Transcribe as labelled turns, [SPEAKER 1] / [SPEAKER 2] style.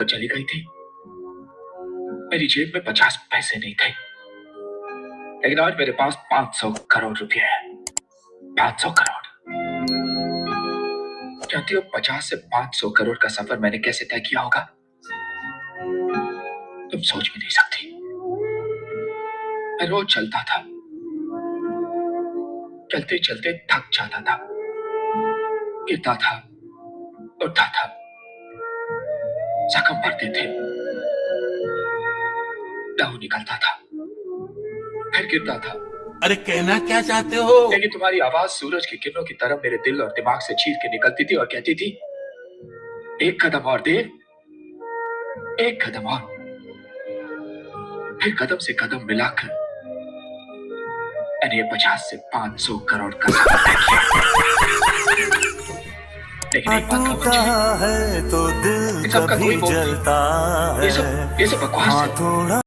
[SPEAKER 1] चली गई थी। मेरी जेब में 50 पैसे नहीं थे, लेकिन आज मेरे पास 500 करोड़ रुपए है। 500 करोड़। जानती हो 50 से 500 करोड़ का सफर मैंने कैसे तय किया होगा? तुम सोच भी नहीं सकती। मैं रोज चलता था, चलते चलते थक जाता था, गिरता था, उठता था, जख्म भरते थे, लहू निकलता था, फिर गिरता था।
[SPEAKER 2] अरे कहना क्या चाहते हो?
[SPEAKER 1] लेकिन तुम्हारी आवाज सूरज की किरणों की तरह मेरे दिल और दिमाग से चीर के निकलती थी और कहती थी, एक कदम और देव, एक कदम और। फिर कदम से कदम मिलाकर मैंने 50 से 500 करोड़ का सफर तय किया। लेकिन एक बात कहूं
[SPEAKER 3] है तो दिल
[SPEAKER 1] सबका
[SPEAKER 3] कभी
[SPEAKER 1] कोई वो नहीं।
[SPEAKER 3] जलता है।
[SPEAKER 1] ये सब बकवास है।